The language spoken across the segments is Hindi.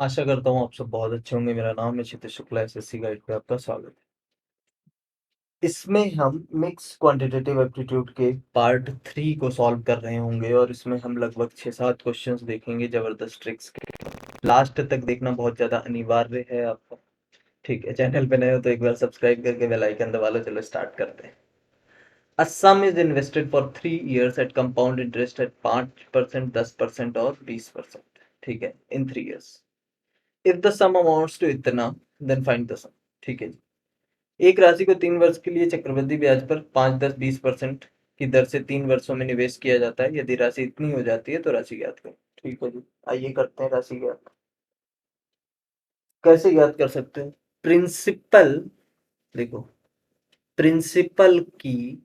आशा करता हूँ आप सब बहुत अच्छे होंगे। मेरा नाम है क्षितिज शुक्ला, एसएससी गाइड पे आपका स्वागत है। इसमें हम मिक्स क्वांटिटेटिव एप्टीट्यूड के पार्ट 3 को सॉल्व कर रहे होंगे और इसमें हम लगभग 6-7 क्वेश्चंस देखेंगे जबरदस्त ट्रिक्स के। लास्ट तक देखना बहुत ज़्यादा अनिवार्य है आपका। ठीक है, चैनल पे नए हो तो एक बार सब्सक्राइब करके बेल आइकन दबा लो। चलो स्टार्ट करते हैं। A sum is invested for 3 years at compound interest at 5%, 10% और 20%। ठीक है, in 3 years। If the sum amounts to इतना, देन फाइंड द सम। ठीक है जी। एक राशि को 3 वर्ष के लिए चक्रवृद्धि ब्याज पर 5, 10, 20% की दर से 3 वर्षों में निवेश किया जाता है। यदि राशि इतनी हो जाती है तो राशि ज्ञात करें। ठीक है जी, आइए करते हैं राशि ज्ञात। कैसे ज्ञात कर सकते हैं? प्रिंसिपल, देखो, प्रिंसिपल की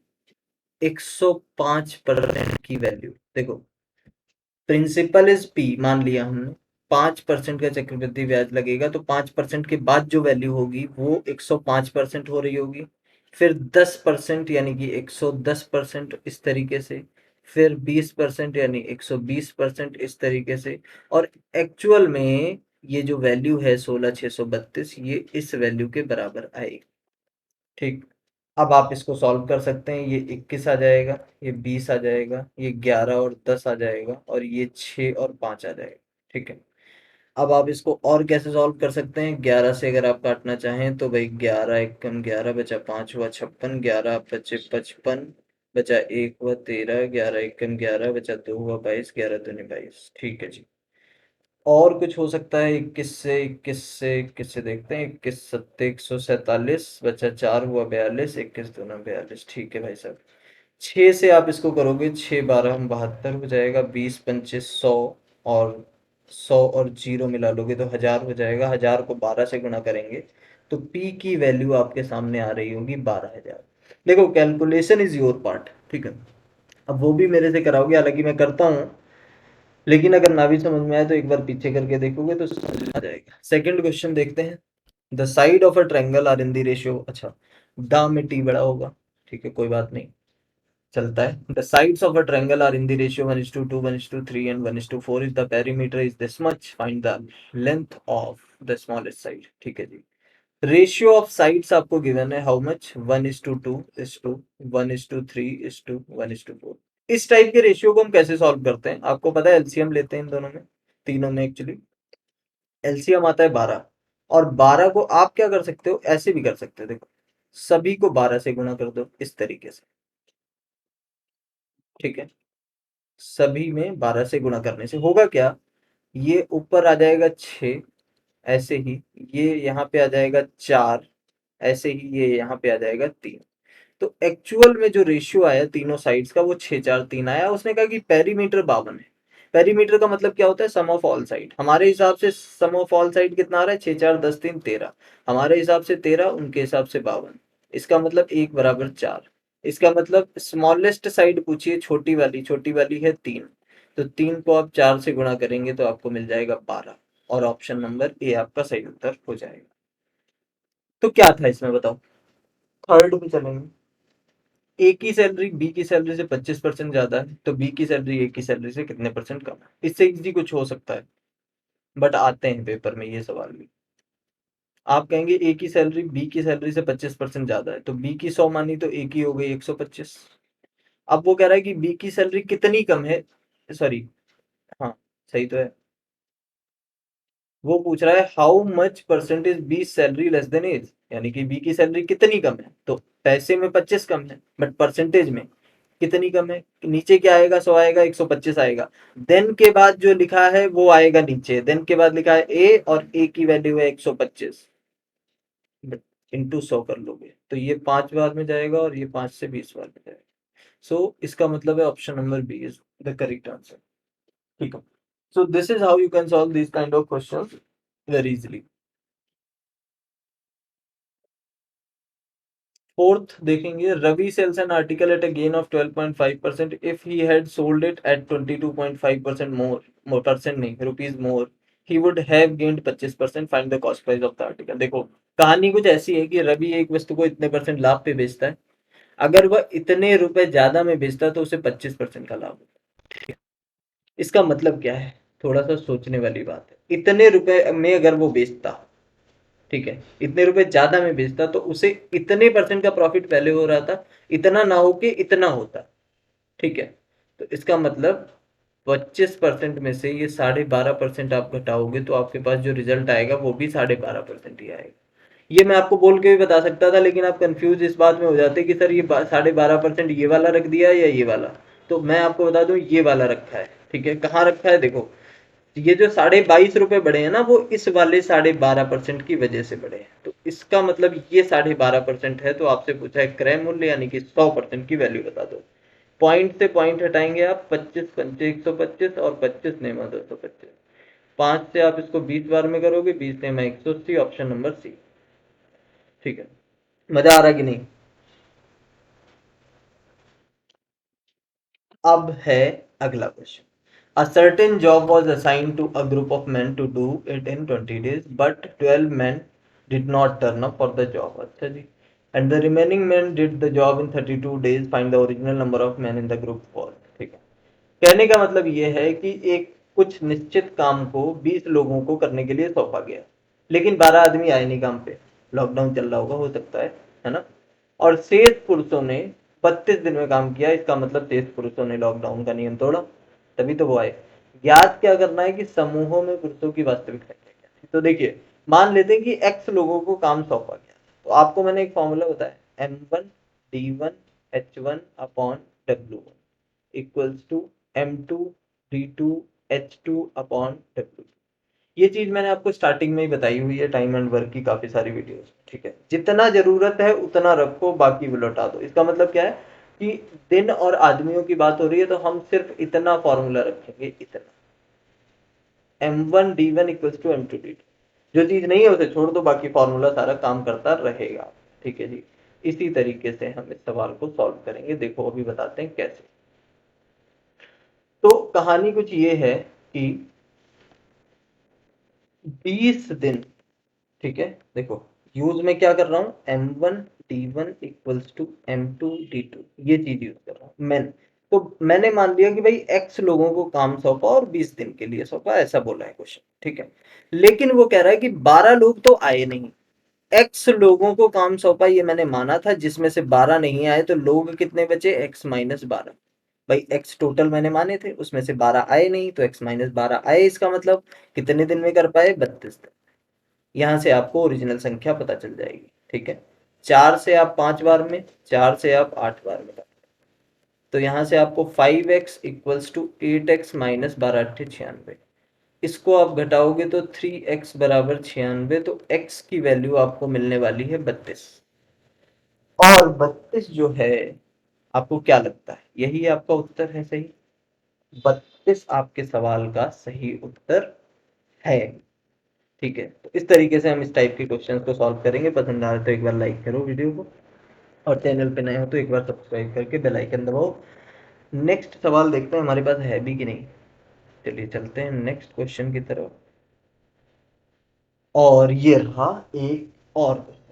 105% की वैल्यू, देखो, प्रिंसिपल इज पी मान लिया हमने। 5% का चक्रवृद्धि ब्याज लगेगा तो 5% के बाद जो वैल्यू होगी वो 105% हो रही होगी। फिर 10% यानी कि 110% इस तरीके से। फिर 20% यानी 120% इस तरीके से। और एक्चुअल में ये जो वैल्यू है 16,632, ये इस वैल्यू के बराबर आएगी। ठीक। अब आप इसको सॉल्व कर सकते हैं। ये 21 आ जाएगा, ये 20 आ जाएगा, ये 11 और 10 आ जाएगा और ये 6 और 5 आ जाएगा। ठीक है। अब आप इसको और कैसे सॉल्व कर सकते हैं? 11 से अगर आप काटना चाहें तो भाई 11 एकम 11 बचा 5 हुआ 56, 11 बचे 55 बचा 1 हुआ 13, 11 एकम 11 बचा 2 हुआ 22, 11 दूनी 22। ठीक है जी। और कुछ हो सकता है? 21 से देखते हैं। 21 सत्ते 147 बचा 4 हुआ 42, 21 दूना 42। ठीक है भाई साहब। 6 से आप इसको करोगे, 6 12 72 हो जाएगा, 20 पंचे 100 और 100 और 0 मिला लोगे तो 1000 हो जाएगा। 1000 को 12 से गुणा करेंगे तो पी की वैल्यू आपके सामने आ रही होगी 12,000। देखो, कैलकुलेशन इज योर पार्ट। ठीक है, अब वो भी मेरे से कराओगे, हालांकि मैं करता हूँ, लेकिन अगर ना भी समझ में आए तो एक बार पीछे करके देखोगे तो समझ में आ जाएगा। सेकंड क्वेश्चन देखते हैं। The side of a triangle are in the ratio, अच्छा, द में टी बड़ा होगा, ठीक है, कोई बात नहीं, चलता है। The sides of a triangle are in the ratio 1:2, 1:3 and 1:4 if the perimeter is this much, find the length of the smallest side. ठीक है जी। रेशियो ऑफ साइड्स आपको गिवन है, हाउ मच? 1:2, 1:3, 1:4। इस टाइप के रेशियो को हम कैसे सॉल्व करते हैं? आपको पता है, एलसीएम लेते हैं इन दोनों में, तीनों में एक्चुअली। एलसीएम आता है 12। और 12 को आप क्या कर सकते हो, ऐसे भी कर सकते हो, देखो, सभी को 12 से गुणा कर दो इस तरीके से। ठीक है, सभी में 12 से गुणा करने से होगा क्या? ये ऊपर आ जाएगा 6, ऐसे ही ये यहाँ पे आ जाएगा 4, ऐसे ही ये यहाँ पे आ जाएगा 3। तो एक्चुअल में जो रेशियो आया तीनों साइड्स का वो 6, 4, 3 आया। उसने कहा कि पेरीमीटर 52 है। पेरीमीटर का मतलब क्या होता है? सम ऑफ ऑल साइड। हमारे हिसाब से सम ऑफ ऑल साइड कितना आ रहा है? 6, 4, 10, 3, 13। हमारे हिसाब से 13, उनके हिसाब से 52। इसका मतलब 1 = 4। इसका मतलब स्मॉलेस्ट साइड पूछिए, छोटी वाली है 3। तो 3 को आप 4 से गुणा करेंगे तो आपको मिल जाएगा 12। और ऑप्शन नंबर ए आपका सही उत्तर हो जाएगा। तो क्या था इसमें बताओ? थर्ड पे चलेंगे। ए की सैलरी बी की सैलरी से 25% ज्यादा है तो बी की सैलरी ए की सैलरी से कितने परसेंट कम है? इससे इजी कुछ हो सकता है, बट आते हैं पेपर में ये सवाल भी। आप कहेंगे ए की सैलरी बी की सैलरी से 25% ज्यादा है तो बी की 100 मानी तो ए की हो गई 125। अब वो कह रहा है कि बी की सैलरी कितनी कम है, सॉरी, हाँ, सही तो है। वो पूछ रहा है how much percentage B salary less than A's, यानी कि बी की सैलरी कितनी कम है। तो पैसे में 25 कम है, बट परसेंटेज में कितनी कम है? नीचे क्या आएगा? 100 आएगा, 125 आएगा। देन के बाद जो लिखा है वो आएगा नीचे। देन के बाद लिखा है ए और ए की वैल्यू है 125, बट इंटू 100 कर लोगे तो ये 5 बाद में जाएगा और ये 5 से 20 बाद में जाएगा। सो इसका मतलब है option number B is the correct answer. ठीक है। So this is how you can solve this kind of questions very easily. Fourth देखेंगे। Ravi sells an article at a gain of 12.5% if he had sold it at 22.5% more percent नहीं rupees more, he would have gained 25%, find the cost price of the article. देखो, कहानी कुछ ऐसी है कि रवि एक वस्तु को इतने परसेंट लाभ पे बेचता है। अगर वह इतने रुपए ज्यादा में बेचता है तो उसे 25% का लाभ होता है। इसका मतलब क्या है? थोड़ा सा सोचने वाली बात है। इतने रुपए में अगर वो बेचता, ठीक है, इतने रुपए ज्यादा में बेचता तो उसे इतने परसेंट का प्रॉफिट पहले हो रहा था, इतना ना हो के इतना होता, ठीक है। तो इसका मतलब 25% में से ये 12.5% आप घटाओगे तो आपके पास जो रिजल्ट आएगा वो भी 12.5% ही आएगा। ये मैं आपको बोल के भी बता सकता था, लेकिन आप कंफ्यूज इस बात में हो जाते कि सर ये 12.5% ये वाला रख दिया या ये वाला। तो मैं आपको बता दूं ये वाला रखा है, ठीक है। कहाँ रखा है देखो, ये जो 22.5 रुपए बढ़े हैं ना, वो इस वाले 12.5% की वजह से बढ़े हैं। तो इसका मतलब ये 12.5% है। तो आपसे पूछा है क्रय मूल्य यानी कि 100% की वैल्यू बता दो। पॉइंट से पॉइंट हटाएंगे आप, 25 पंचे 125 और 25 नेमा 225। 5 से आप इसको 20 बार में करोगे, 20 नेमा 180, ऑप्शन नंबर सी, ठीक है। मजा आ रहा कि नहीं? अब है अगला question. A certain job was assigned to a group of men to do it in 20 days, but 12 men did not turn up for the job. अच्छा जी। And the remaining men did the job in 32 days. Find the original number of men in the group for, ठीक है। कहने का मतलब ये है कि एक कुछ निश्चित काम को 20 लोगों को करने के लिए सौंपा गया, लेकिन 12 आदमी आए नहीं काम पे। लॉकडाउन चल रहा होगा, हो सकता है ना। और शेष पुरुषों ने 32 दिन में काम किया। इसका मतलब शेष पुरुषों ने लॉकडाउन का नियम तोड़ा, तभी तो वो आए। ज्ञात क्या करना है कि समूहों में पुरुषों की वास्तविक संख्या क्या है। तो देखिए, मान लेते हैं कि एक्स लोगों को काम सौंपा गया, तो आपको मैंने एक फॉर्मूला बताया, M1 D1 H1 upon W1 equals to M2 D2 H2 upon W2। ये चीज मैंने आपको स्टार्टिंग में ही बताई हुई है टाइम एंड वर्क की काफी सारी वीडियोस, ठीक है। जितना जरूरत है उतना रखो, बाकी वो लौटा दो। इसका मतलब क्या है कि दिन और आदमियों की बात हो रही है तो हम सिर्फ इतना फॉर्मूला रखेंगे, इतना M1 D1 equals to M2 D2। जो चीज नहीं है उसे छोड़ दो, बाकी फॉर्मूला सारा काम करता रहेगा, ठीक है जी। इसी तरीके से हम इस सवाल को सॉल्व करेंगे। देखो अभी बताते हैं कैसे। तो कहानी कुछ ये है कि 20 दिन, ठीक है। देखो यूज में क्या कर रहा हूँ, M1 D1 equals to M2 D2, ये चीज यूज कर रहा हूँ मैंने। तो मैंने मान लिया कि भाई एक्स लोगों को काम सौंपा और 20 दिन के लिए सौंपा, ऐसा बोला है क्वेश्चन, ठीक है। लेकिन वो कह रहा है कि 12 लोग तो आए नहीं। एक्स लोगों को काम सौंपा ये मैंने माना था, जिसमें से 12 नहीं आए, तो लोग कितने बचे, x-12। भाई एक्स टोटल मैंने माने थे, उसमें से 12 आए नहीं, तो x-12 आए। इसका मतलब कितने दिन में कर पाए, 32 दिन। यहाँ से आपको ओरिजिनल संख्या पता चल जाएगी, ठीक है। 4 से आप 5 बार में, 4 से आप 8 बार में, तो यहाँ से आपको 5x equals to 8x minus 12×8 = 96। इसको आप घटाओगे तो 3x बराबर 96, तो x की वैल्यू आपको मिलने वाली है 32। और 32 जो है, आपको क्या लगता है यही आपका उत्तर है सही? 32 आपके सवाल का सही उत्तर है, ठीक है। तो इस तरीके से हम इस टाइप के क्वेश्चंस को सॉल्व करेंगे। पसंद आए तो एक बार लाइक करो वीडियो को, और चैनल पे नए हो तो एक बार सब्सक्राइब करके बेल आइकन दबाओ। नेक्स्ट सवाल देखते हैं हमारे पास है भी कि नहीं। चलिए चलते हैं नेक्स्ट क्वेश्चन की तरफ। और ये रहा एक और question.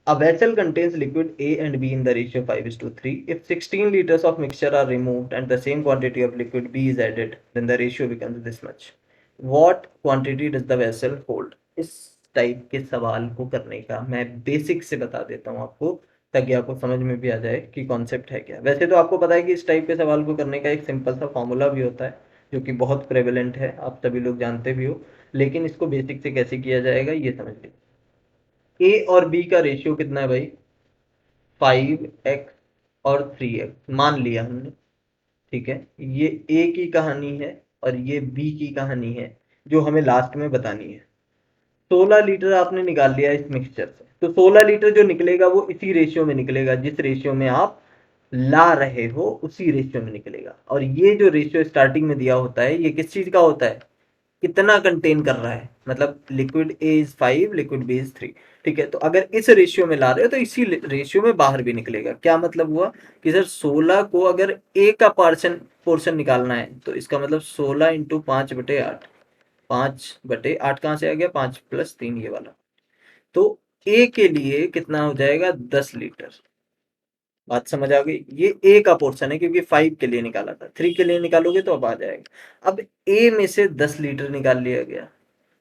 A vessel contains liquid A and B in the ratio 5:3. If 16 liters of mixture are removed and the same quantity of liquid B is added, then the ratio becomes this much. What quantity does the vessel hold? इस टाइप के सवाल को करने का मैं बेसिक से बता देता हूँ आपको, ताकि आपको समझ में भी आ जाए कि कॉन्सेप्ट है क्या। वैसे तो आपको पता है कि इस टाइप के सवाल को करने का एक सिंपल सा फॉर्मूला भी होता है, जो कि बहुत प्रेवलेंट है, आप सभी लोग जानते भी हो। लेकिन इसको बेसिक से कैसे किया जाएगा ये समझ लीजिए। ए और बी का रेशियो कितना है भाई, 5x और 3x मान लिया हमने, ठीक है। ये ए की कहानी है और ये बी की कहानी है, जो हमें लास्ट में बतानी है। 16 लीटर आपने निकाल लिया इस मिक्सचर से, तो 16 लीटर जो निकलेगा वो इसी रेशियो में निकलेगा, जिस रेशियो में आप ला रहे हो उसी रेशियो में निकलेगा। और ये जो रेशियो स्टार्टिंग में दिया होता है, ये किस चीज का होता है, कितना कंटेन कर रहा है, मतलब liquid A is 5, liquid B is 3, ठीक है। तो अगर इस रेशियो में ला रहे हो तो इसी रेशियो में बाहर भी निकलेगा। क्या मतलब हुआ कि सर 16 को अगर ए का पोर्शन निकालना है, तो इसका मतलब 16 इंटू 5/8। 5/8 कहाँ से आ गया, 5 + 3 ये वाला। तो ए के लिए कितना हो जाएगा, 10 लीटर। बात समझ आ गई? ये ए का पोर्शन है क्योंकि 5 के लिए निकाला था, 3 के लिए निकालोगे तो अब आ जाएगा। अब ए में से 10 लीटर निकाल लिया गया,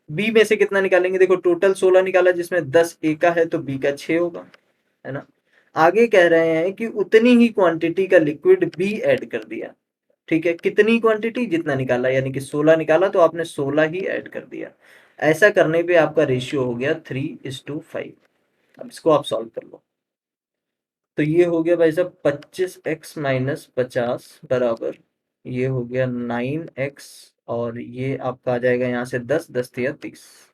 बी में से कितना निकालेंगे? देखो टोटल 16 निकाला जिसमें 10 ए का है तो बी का 6 होगा, है ना। आगे कह रहे हैं कि उतनी ही क्वांटिटी का लिक्विड बी ऐड कर दिया, ठीक है। कितनी क्वांटिटी? जितना निकाला, यानी कि 16 निकाला तो आपने 16 ही ऐड कर दिया। ऐसा करने पे आपका रेशियो हो गया 3:5। अब इसको आप सॉल्व कर लो। तो ये हो गया भाई साहब 25x-50 बराबर, ये हो गया 9x, और ये आपका आ जाएगा यहाँ से 10 या 30,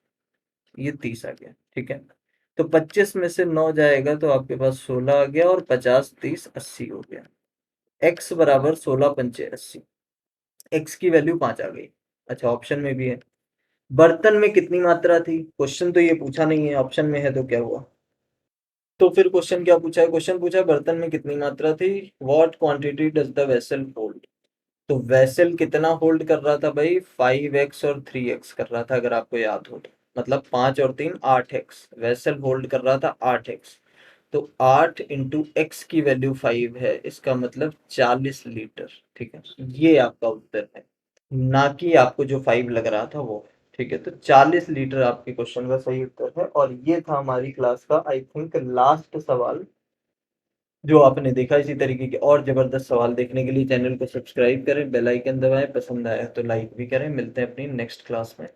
ये 30 आ गया, ठीक है। तो 25 में से 9 जाएगा तो आपके पास 16 आ गया, और 50 30 80 हो गया। x बराबर 16 पंचे 80, x की वैल्यू 5 आ गई। अच्छा, ऑप्शन में भी है। बर्तन में कितनी मात्रा थी? क्वेश्चन तो ये पूछा नहीं है, ऑप्शन में है तो क्या हुआ। तो फिर क्वेश्चन क्या पूछा है? क्वेश्चन पूछा है बर्तन में कितनी मात्रा थी, what quantity does the vessel hold. तो वेसल कितना होल्ड कर रहा था भाई? 5x और 3x कर रहा था, अगर आपको याद हो तो। मतलब 5 और 3 8x, वेसल होल्ड कर रहा था 8x। तो 8 इंटू एक्स की वैल्यू 5 है, इसका मतलब 40 लीटर, ठीक है। ये आपका उत्तर है, ना कि आपको जो 5 लग रहा था वो, ठीक है। तो 40 लीटर आपके क्वेश्चन का सही उत्तर है। और ये था हमारी क्लास का आई थिंक लास्ट सवाल जो आपने देखा। इसी तरीके के और जबरदस्त सवाल देखने के लिए चैनल को सब्सक्राइब करें, बेल आइकन दबाएं, पसंद आया तो लाइक भी करें। मिलते हैं अपनी नेक्स्ट क्लास में।